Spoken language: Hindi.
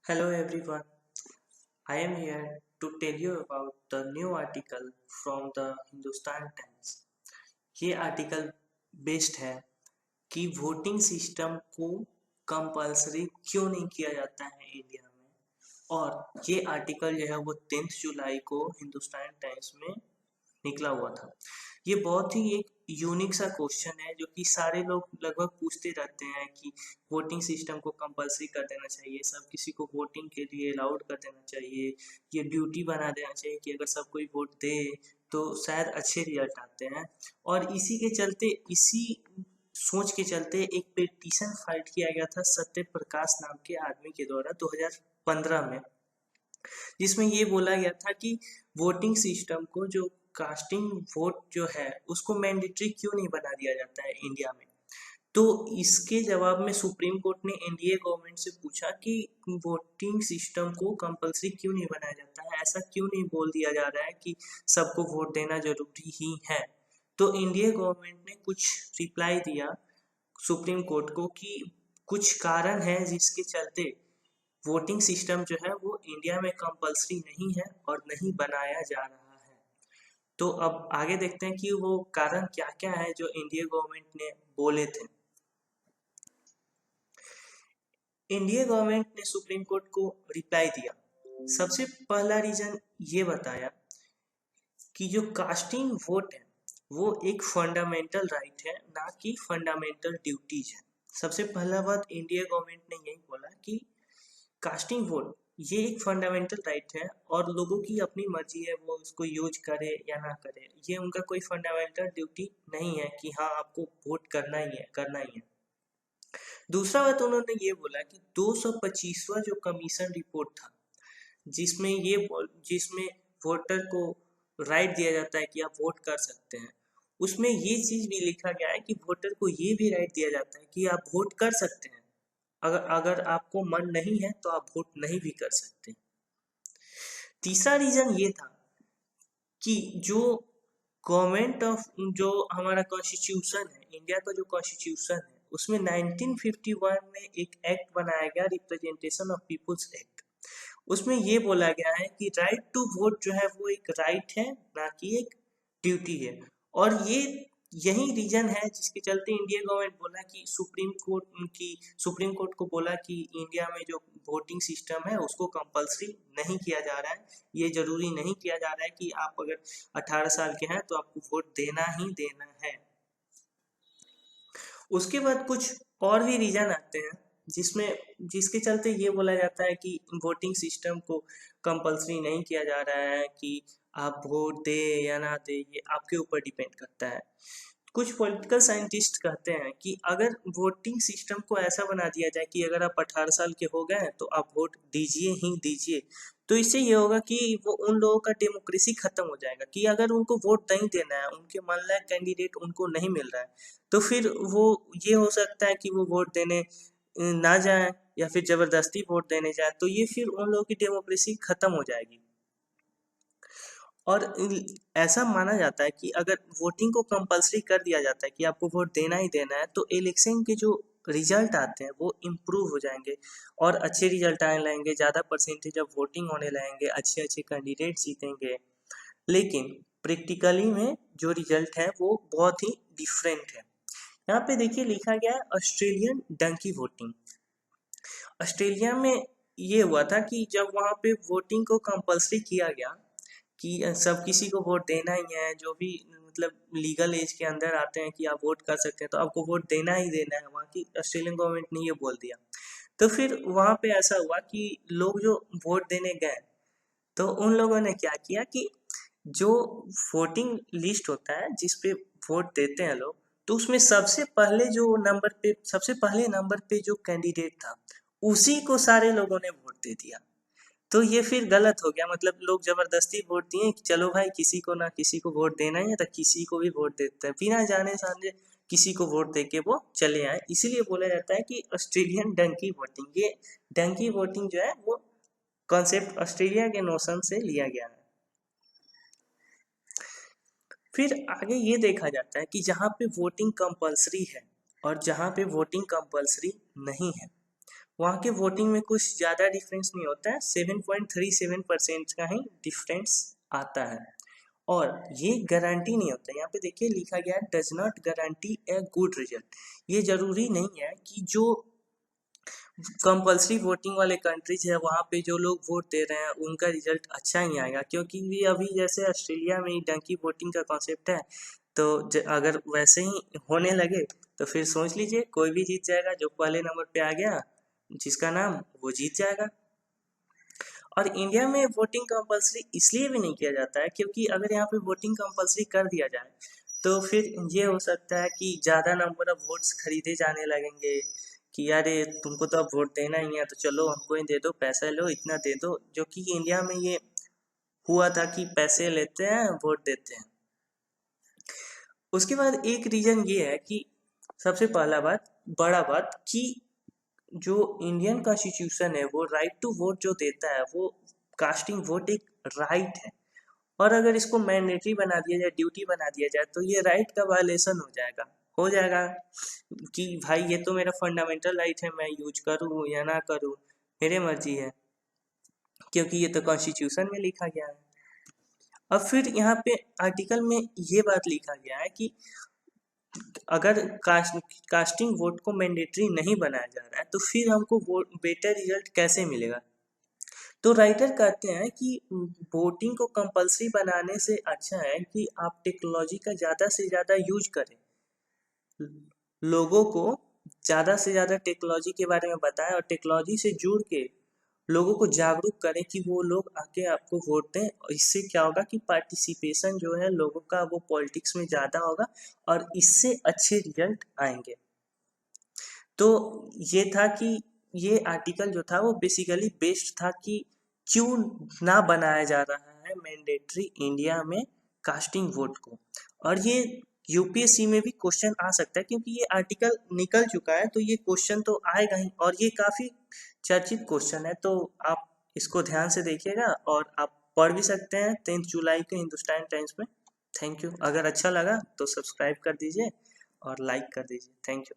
Hello everyone, I am here to tell you about the new article from the Hindustan Times. ये आर्टिकल बेस्ड है कि वोटिंग सिस्टम को कंपलसरी क्यों नहीं किया जाता है इंडिया में। और ये आर्टिकल जो है वो 10 जुलाई को हिंदुस्तान टाइम्स में निकला हुआ था। ये बहुत ही एक यूनिक सा क्वेश्चन है जो कि सारे लोग लगभग पूछते रहते हैं कि वोटिंग सिस्टम को कंपलसरी कर देना चाहिए, सब किसी को वोटिंग के लिए अलाउड कर देना चाहिए, ये ड्यूटी बना देना चाहिए कि अगर सब कोई वोट दे तो शायद अच्छे रिजल्ट आते हैं। और इसी के चलते, इसी सोच के चलते एक पिटीशन फाइल किया गया था सत्य प्रकाश नाम के आदमी के द्वारा 2015 में, जिसमें ये बोला गया था कि वोटिंग सिस्टम को, जो कास्टिंग वोट जो है उसको मैंडेटरी क्यों नहीं बना दिया जाता है इंडिया में। तो इसके जवाब में सुप्रीम कोर्ट ने एनडीए गवर्नमेंट से पूछा कि वोटिंग सिस्टम को कंपलसरी क्यों नहीं बनाया जाता है, ऐसा क्यों नहीं बोल दिया जा रहा है कि सबको वोट देना जरूरी ही है। तो इंडिया गवर्नमेंट ने कुछ रिप्लाई दिया सुप्रीम कोर्ट को कि कुछ कारण है जिसके चलते वोटिंग सिस्टम जो है वो इंडिया में कंपलसरी नहीं है और नहीं बनाया जा रहा है। तो अब आगे देखते हैं कि वो कारण क्या क्या है जो इंडिया गवर्नमेंट ने बोले थे। इंडिया गवर्नमेंट ने सुप्रीम कोर्ट को रिप्लाई दिया। सबसे पहला रीजन ये बताया कि जो कास्टिंग वोट है वो एक फंडामेंटल राइट है, ना कि फंडामेंटल ड्यूटीज है। सबसे पहला बात इंडिया गवर्नमेंट ने यही बोला कि कास्टिंग वोट ये एक फंडामेंटल राइट है और लोगों की अपनी मर्जी है वो उसको यूज करे या ना करे, ये उनका कोई फंडामेंटल ड्यूटी नहीं है कि हाँ आपको वोट करना ही है, करना ही है। दूसरा बात उन्होंने ये बोला कि 225वां जो कमीशन रिपोर्ट था, जिसमें वोटर को राइट दिया जाता है कि आप वोट कर सकते हैं, उसमें ये चीज भी लिखा गया है कि वोटर को ये भी राइट दिया जाता है कि आप वोट कर सकते हैं, अगर अगर आपको मन नहीं है तो आप वोट नहीं भी कर सकते। तीसरा रीजन ये था कि जो गवर्नमेंट ऑफ, जो हमारा कॉन्स्टिट्यूशन है, इंडिया का जो कॉन्स्टिट्यूशन है, उसमें 1951 में एक एक्ट बनाया गया, रिप्रेजेंटेशन ऑफ पीपुल्स एक्ट। उसमें ये बोला गया है कि राइट टू वोट जो है वो एक राइट है, ना कि एक ड्यूटी है। और ये यही रीजन है जिसके चलते इंडिया गवर्नमेंट बोला कि सुप्रीम कोर्ट को बोला कि इंडिया में जो वोटिंग सिस्टम है उसको कंपलसरी नहीं किया जा रहा है, ये जरूरी नहीं किया जा रहा है कि आप अगर 18 साल के हैं तो आपको वोट देना ही देना है। उसके बाद कुछ और भी रीजन आते हैं जिसमें जिसके चलते ये बोला जाता है कि वोटिंग सिस्टम को कंपलसरी नहीं किया जा रहा है कि आप वोट दे या ना दे, ये आपके ऊपर डिपेंड करता है। कुछ पॉलिटिकल साइंटिस्ट कहते हैं कि अगर वोटिंग सिस्टम को ऐसा बना दिया जाए कि अगर आप 18 साल के हो गए हैं तो आप वोट दीजिए ही दीजिए, तो इससे ये होगा कि वो उन लोगों का डेमोक्रेसी खत्म हो जाएगा कि अगर उनको वोट नहीं देना है, उनके मन लायक कैंडिडेट उनको नहीं मिल रहा है, तो फिर वो ये हो सकता है कि वो वोट देने ना जाए या फिर जबरदस्ती वोट देने जाए, तो ये फिर उन लोगों की डेमोक्रेसी खत्म हो जाएगी। और ऐसा माना जाता है कि अगर वोटिंग को कंपलसरी कर दिया जाता है कि आपको वोट देना ही देना है, तो इलेक्शन के जो रिजल्ट आते हैं वो इम्प्रूव हो जाएंगे और अच्छे रिजल्ट आने लगेंगे, ज़्यादा परसेंटेज ऑफ वोटिंग होने लगेंगे, अच्छे अच्छे कैंडिडेट जीतेंगे। लेकिन प्रैक्टिकली में जो रिजल्ट है वो बहुत ही डिफरेंट है। यहाँ पे देखिए लिखा गया है ऑस्ट्रेलियन डंकी वोटिंग। ऑस्ट्रेलिया में ये हुआ था कि जब वहाँ पे वोटिंग को कंपलसरी किया गया कि सब किसी को वोट देना ही है, जो भी मतलब लीगल एज के अंदर आते हैं कि आप वोट कर सकते हैं तो आपको वोट देना ही देना है, वहाँ की ऑस्ट्रेलियन गवर्नमेंट ने ये बोल दिया। तो फिर वहाँ पे ऐसा हुआ कि लोग जो वोट देने गए तो उन लोगों ने क्या किया कि जो वोटिंग लिस्ट होता है जिस पे वोट देते हैं लोग, तो उसमें सबसे पहले नंबर पे जो कैंडिडेट था उसी को सारे लोगों ने वोट दे दिया। तो ये फिर गलत हो गया, मतलब लोग जबरदस्ती वोट दिए कि चलो भाई किसी को ना किसी को वोट देना ही है तो किसी को भी वोट देते हैं, बिना जाने समझे किसी को वोट दे के वो चले आए। इसीलिए बोला जाता है कि ऑस्ट्रेलियन डंकी वोटिंग, ये डंकी वोटिंग जो है वो कॉन्सेप्ट ऑस्ट्रेलिया के नोशन से लिया गया है। फिर आगे ये देखा जाता है कि जहाँ पे वोटिंग कंपलसरी है और जहाँ पे वोटिंग कंपलसरी नहीं है, वहाँ के वोटिंग में कुछ ज़्यादा डिफरेंस नहीं होता है, 7.37% का ही डिफरेंस आता है। और ये गारंटी नहीं होता, यहाँ पे देखिए लिखा गया है does not guarantee a good result. ये जरूरी नहीं है कि जो कंपल्सरी वोटिंग वाले कंट्रीज है वहाँ पे जो लोग वोट दे रहे हैं उनका रिजल्ट अच्छा ही आएगा, क्योंकि ये अभी जैसे ऑस्ट्रेलिया में डंकी वोटिंग का कॉन्सेप्ट है, तो अगर वैसे ही होने लगे तो फिर सोच लीजिए कोई भी जीत जाएगा, जो पहले नंबर पे आ गया जिसका नाम, वो जीत जाएगा। और इंडिया में वोटिंग कंपलसरी इसलिए भी नहीं किया जाता है क्योंकि अगर यहाँ पे वोटिंग कंपलसरी कर दिया जाए तो फिर ये हो सकता है कि ज़्यादा नंबर ऑफ वोट्स खरीदे जाने लगेंगे कि यार ये तुमको तो अब वोट देना ही है तो चलो हमको ही दे दो, पैसा लो इतना दे दो, जो कि इंडिया में ये हुआ था कि पैसे लेते हैं वोट देते हैं। उसके बाद एक रीज़न ये है कि सबसे पहला बात, बड़ा बात, कि जो इंडियन कॉन्स्टिट्यूशन है वो राइट टू वोट जो देता है, वो कास्टिंग वोट एक राइट है, और अगर इसको मैंडेटरी बना दिया जाए, ड्यूटी बना दिया जाए, तो ये राइट का वायलेशन हो जाएगा कि भाई ये तो मेरा फंडामेंटल राइट है, मैं यूज करूँ या ना करूँ मेरे मर्जी है, क्योंकि ये तो कॉन्स्टिट्यूशन में लिखा गया है। अब फिर यहाँ पे आर्टिकल में ये बात लिखा गया है कि अगर कास्टिंग वोट को मैंडेटरी नहीं बनाया जा रहा है तो फिर हमको वोट बेटर रिजल्ट कैसे मिलेगा। तो राइटर कहते हैं कि वोटिंग को कंपलसरी बनाने से अच्छा है कि आप टेक्नोलॉजी का ज़्यादा से ज़्यादा यूज करें, लोगों को ज़्यादा से ज़्यादा टेक्नोलॉजी के बारे में बताएं और टेक्नोलॉजी से जुड़ के लोगों को जागरूक करें कि वो लोग आके आपको वोट दें। और इससे क्या होगा कि पार्टिसिपेशन जो है लोगों का वो पॉलिटिक्स में ज़्यादा होगा और इससे अच्छे रिजल्ट आएंगे। तो ये था कि ये आर्टिकल जो था वो बेसिकली बेस्ड था कि क्यों ना बनाया जा रहा है मैंडेटरी इंडिया में कास्टिंग वोट को। और ये यूपीएससी में भी क्वेश्चन आ सकता है क्योंकि ये आर्टिकल निकल चुका है, तो ये क्वेश्चन तो आएगा ही, और ये काफ़ी चर्चित क्वेश्चन है, तो आप इसको ध्यान से देखिएगा और आप पढ़ भी सकते हैं 10 जुलाई के हिंदुस्तान टाइम्स में। Thank you. अगर अच्छा लगा तो सब्सक्राइब कर दीजिए और लाइक कर दीजिए। Thank you.